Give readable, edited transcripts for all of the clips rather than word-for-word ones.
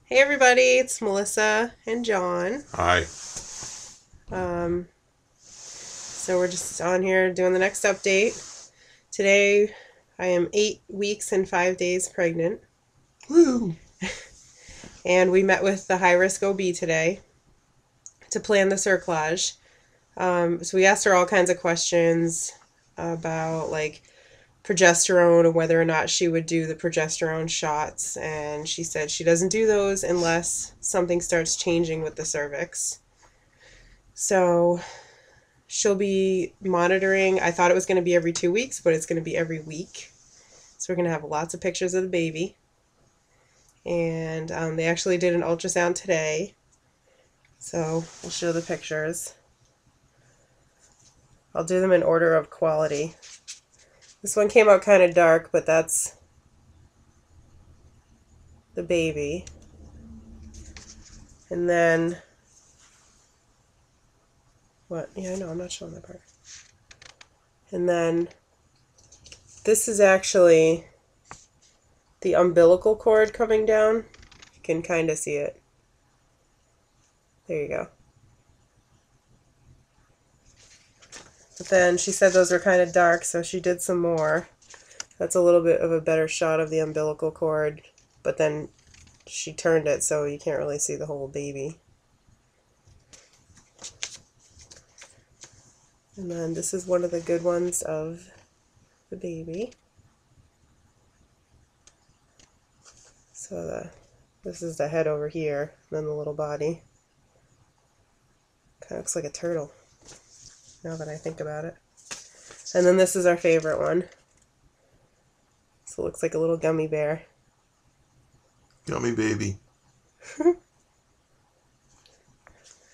Hey everybody, it's Melissa and John. Hi. So we're just on here doing the next update. Today I am 8 weeks and 5 days pregnant, Woo. and we met with the high risk OB today to plan the cerclage. So we asked her all kinds of questions about like progesterone and whether or not she would do the progesterone shots, and she said she doesn't do those unless something starts changing with the cervix. So she'll be monitoring. I thought it was going to be every 2 weeks, but it's going to be every week. So we're going to have lots of pictures of the baby. And they actually did an ultrasound today. So I'll show the pictures. I'll do them in order of quality. This one came out kind of dark, but that's the baby. And then, what? Yeah, I know, I'm not showing that part. And then this is actually the umbilical cord coming down. You can kind of see it. There you go. But then she said those were kind of dark, so she did some more. That's a little bit of a better shot of the umbilical cord, but then she turned it so you can't really see the whole baby. And then this is one of the good ones of the baby. So this is the head over here, and then the little body. Kind of looks like a turtle, now that I think about it. And then this is our favorite one. So it looks like a little gummy bear. Gummy baby. And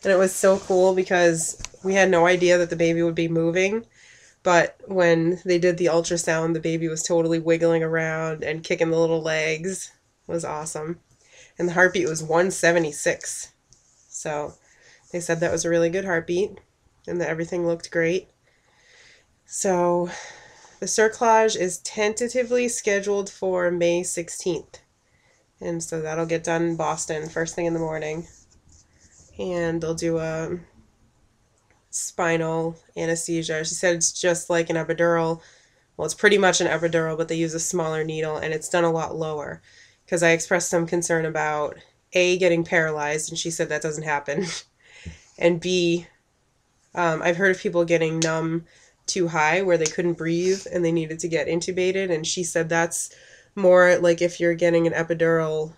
it was so cool because we had no idea that the baby would be moving. But when they did the ultrasound, the baby was totally wiggling around and kicking the little legs. It was awesome. And the heartbeat was 176. So they said that was a really good heartbeat and that everything looked great. So the cerclage is tentatively scheduled for May 16th. And so that'll get done in Boston first thing in the morning. And they'll do a spinal anesthesia. She said it's just like an epidural. Well, it's pretty much an epidural, but they use a smaller needle, and it's done a lot lower. Because I expressed some concern about A, getting paralyzed, and she said that doesn't happen. And B, I've heard of people getting numb too high where they couldn't breathe and they needed to get intubated, and she said that's more like if you're getting an epidural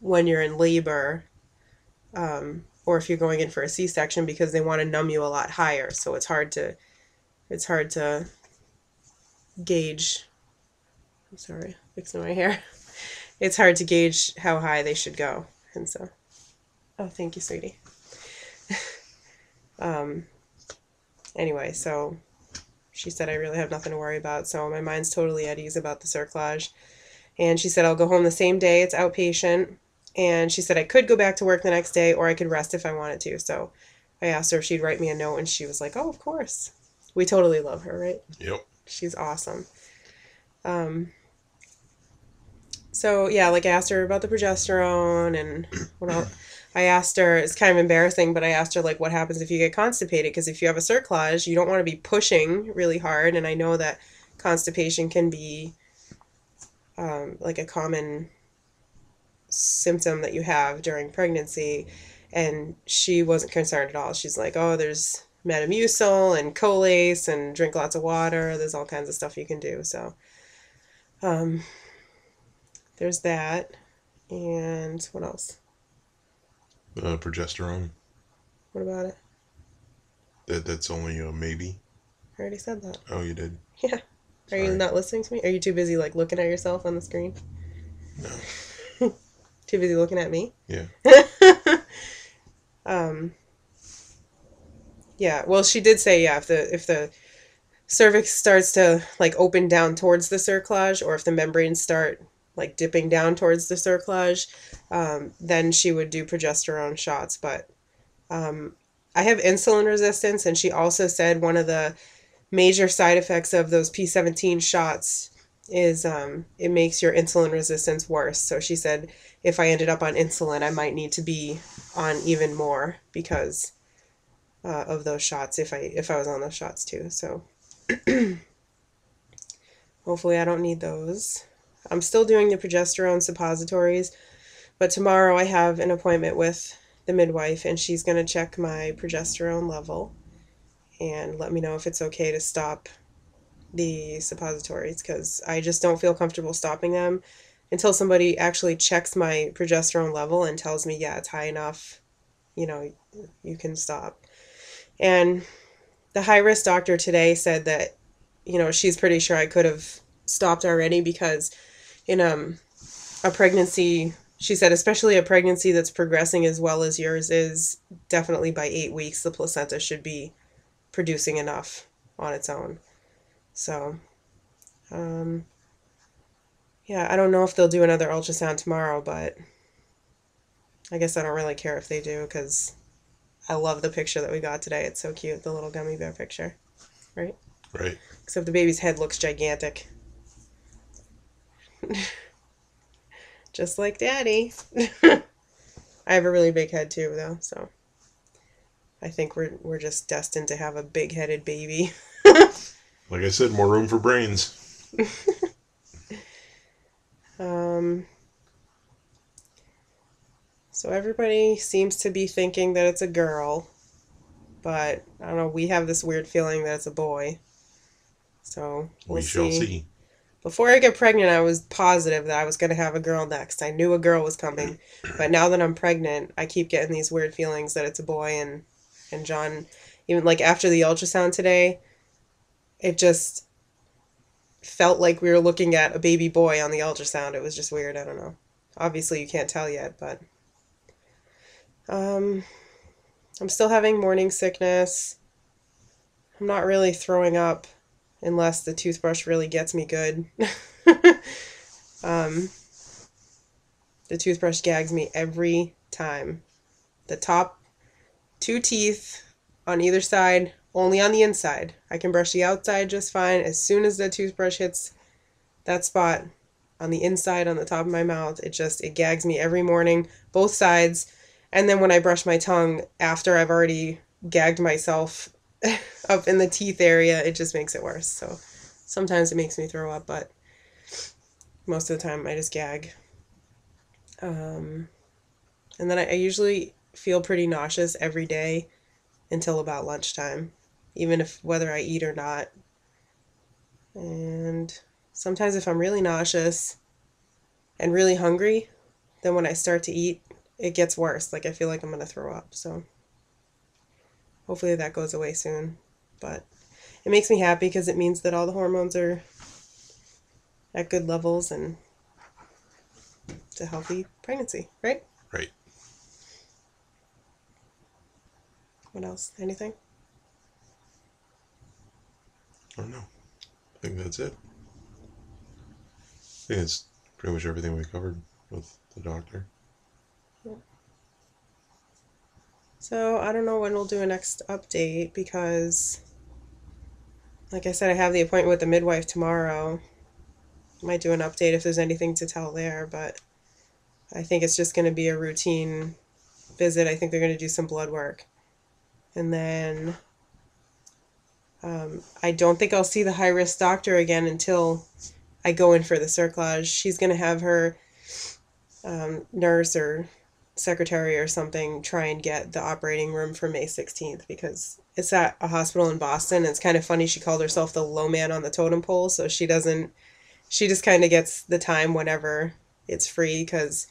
when you're in labor, or if you're going in for a C-section, because they want to numb you a lot higher. So it's hard to gauge. I'm sorry, fixing my hair. It's hard to gauge how high they should go, and so. Oh, thank you, sweetie. Um. Anyway, so she said I really have nothing to worry about, so my mind's totally at ease about the cerclage. And she said I'll go home the same day. It's outpatient. And she said I could go back to work the next day or I could rest if I wanted to. So I asked her if she'd write me a note, and she was like, oh, of course. We totally love her, right? Yep. She's awesome. Um, so, yeah, like I asked her about the progesterone and what else. I asked her, it's kind of embarrassing, but I asked her, like, what happens if you get constipated? Because if you have a cerclage, you don't want to be pushing really hard. And I know that constipation can be like a common symptom that you have during pregnancy, and she wasn't concerned at all. She's like, oh, there's Metamucil and Colace and drink lots of water. There's all kinds of stuff you can do. So um, there's that. And what else? Progesterone. What about it? That's only a maybe. I already said that. Oh, you did. Yeah. Are you Sorry. not listening to me? Are you too busy like looking at yourself on the screen? No. Too busy looking at me? Yeah. um, yeah. Well, she did say, yeah, if the cervix starts to like open down towards the cerclage, or if the membranes start like dipping down towards the cerclage, then she would do progesterone shots. But I have insulin resistance, and she also said one of the major side effects of those P17 shots is it makes your insulin resistance worse. So she said if I ended up on insulin, I might need to be on even more because of those shots if I was on those shots too. So hopefully I don't need those. I'm still doing the progesterone suppositories, but tomorrow I have an appointment with the midwife and she's going to check my progesterone level and let me know if it's okay to stop the suppositories because I just don't feel comfortable stopping them until somebody actually checks my progesterone level and tells me, yeah, it's high enough, you know, you can stop. And the high risk doctor today said that, she's pretty sure I could have stopped already because in a pregnancy, she said, especially a pregnancy that's progressing as well as yours is, definitely by 8 weeks, the placenta should be producing enough on its own. So, um, yeah, I don't know if they'll do another ultrasound tomorrow, but I guess I don't really care if they do because I love the picture that we got today. It's so cute, the little gummy bear picture, right? Right. Except the baby's head looks gigantic. Just like daddy. I have a really big head too, though, so I think we're just destined to have a big-headed baby. Like I said, more room for brains. um, so everybody seems to be thinking that it's a girl, but I don't know, we have this weird feeling that it's a boy. So we'll We shall see. see. Before I get pregnant, I was positive that I was going to have a girl next. I knew a girl was coming. But now that I'm pregnant, I keep getting these weird feelings that it's a boy. And John, even like after the ultrasound today, it just felt like we were looking at a baby boy on the ultrasound. It was just weird. I don't know. Obviously, you can't tell yet, but um, I'm still having morning sickness. I'm not really throwing up unless the toothbrush really gets me good. um, the toothbrush gags me every time. The top two teeth on either side, only on the inside. I can brush the outside just fine. As soon as the toothbrush hits that spot on the inside, on the top of my mouth, it gags me every morning, both sides. And then when I brush my tongue after I've already gagged myself up in the teeth area, it just makes it worse. So sometimes it makes me throw up, but most of the time I just gag. Um, and then I usually feel pretty nauseous every day until about lunchtime, even if whether I eat or not. And sometimes if I'm really nauseous and really hungry, then when I start to eat, it gets worse. Like I feel like I'm going to throw up. So hopefully that goes away soon. But it makes me happy because it means that all the hormones are at good levels and it's a healthy pregnancy, right? Right. What else? Anything? I don't know. I think that's it. I think it's pretty much everything we covered with the doctor. So I don't know when we'll do a next update because, like I said, I have the appointment with the midwife tomorrow. Might do an update if there's anything to tell there, but I think it's just going to be a routine visit. I think they're going to do some blood work. And then I don't think I'll see the high risk doctor again until I go in for the cerclage. She's going to have her nurse or secretary or something try and get the operating room for May 16th because it's at a hospital in Boston. And it's kind of funny. She called herself the low man on the totem pole. So she just kind of gets the time whenever it's free because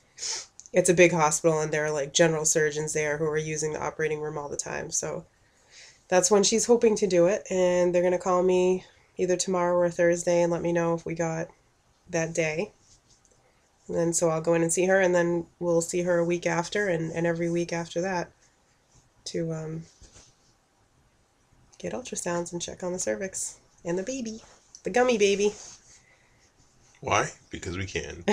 it's a big hospital and there are like general surgeons there who are using the operating room all the time. So that's when she's hoping to do it. And they're going to call me either tomorrow or Thursday and let me know if we got that day. And then so I'll go in and see her and then we'll see her a week after and every week after that to get ultrasounds and check on the cervix and the baby, the gummy baby. Why? Because we can.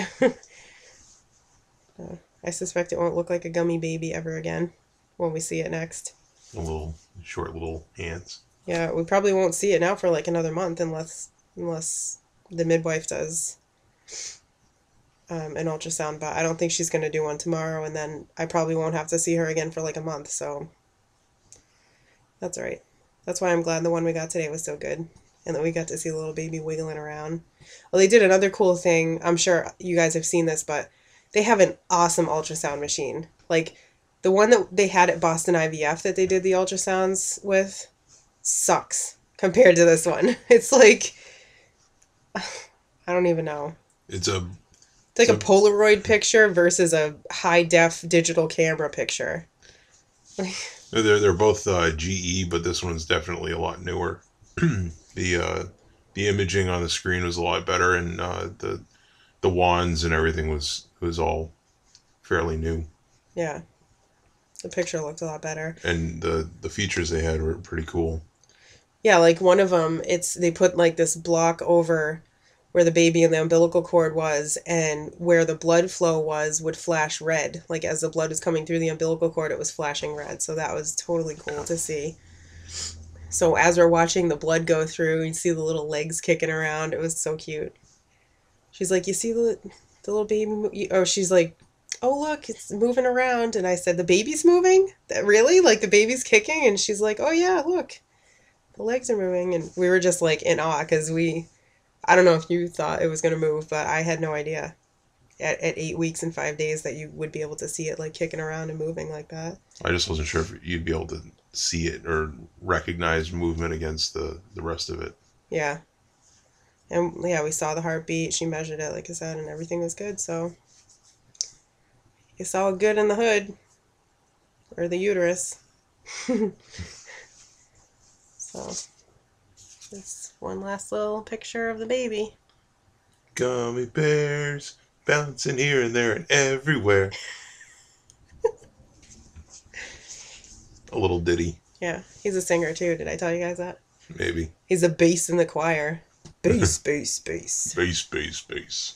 I suspect it won't look like a gummy baby ever again when we see it next. The little short little hands. Yeah, we probably won't see it now for like another month unless the midwife does an ultrasound, but I don't think she's going to do one tomorrow, and then I probably won't have to see her again for like a month, so that's all right. That's why I'm glad the one we got today was so good, and that we got to see the little baby wiggling around. Well, they did another cool thing. I'm sure you guys have seen this, but they have an awesome ultrasound machine. Like, the one that they had at Boston IVF that they did the ultrasounds with sucks compared to this one. It's like, I don't even know. It's a It's like a Polaroid picture versus a high def digital camera picture. they're both GE, but this one's definitely a lot newer. The the imaging on the screen was a lot better, and the wands and everything was all fairly new. Yeah, the picture looked a lot better. And the features they had were pretty cool. Yeah, like one of them, they put like this block over where the baby and the umbilical cord was, and where the blood flow was would flash red. Like as the blood was coming through the umbilical cord, it was flashing red. So that was totally cool to see. So as we're watching the blood go through, you see the little legs kicking around. It was so cute. She's like, "You see the little baby?" Oh, she's like, "Oh, look, it's moving around." And I said, "The baby's moving? Really? Like the baby's kicking?" And she's like, "Oh yeah, look, the legs are moving." And we were just like in awe because I don't know if you thought it was going to move, but I had no idea at 8 weeks and 5 days that you would be able to see it like kicking around and moving like that. I just wasn't sure if you'd be able to see it or recognize movement against the rest of it. Yeah. And yeah, we saw the heartbeat. She measured it, like I said, and everything was good. So it's all good in the hood or the uterus. So just one last little picture of the baby. Gummy bears bouncing here and there and everywhere. A little ditty. Yeah, he's a singer too. Did I tell you guys that? Maybe. He's a bass in the choir. Bass, bass, bass. Bass, bass, bass.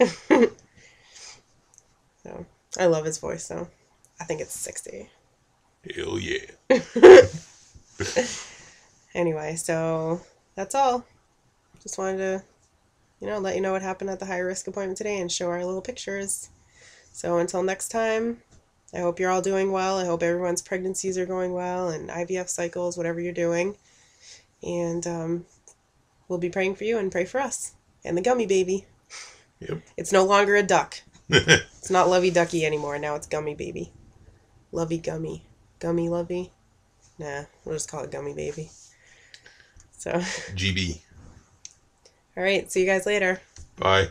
So I love his voice, though. I think it's 60. Hell yeah. Anyway, so that's all. Just wanted to, let you know what happened at the high risk appointment today and show our little pictures. So until next time, I hope you're all doing well. I hope everyone's pregnancies are going well and IVF cycles, whatever you're doing. And we'll be praying for you and pray for us and the gummy baby. Yep. It's no longer a duck. It's not Lovey Ducky anymore. Now it's Gummy Baby. Lovey Gummy. Gummy Lovey. Nah, we'll just call it Gummy Baby. So. GB. All right. See you guys later. Bye.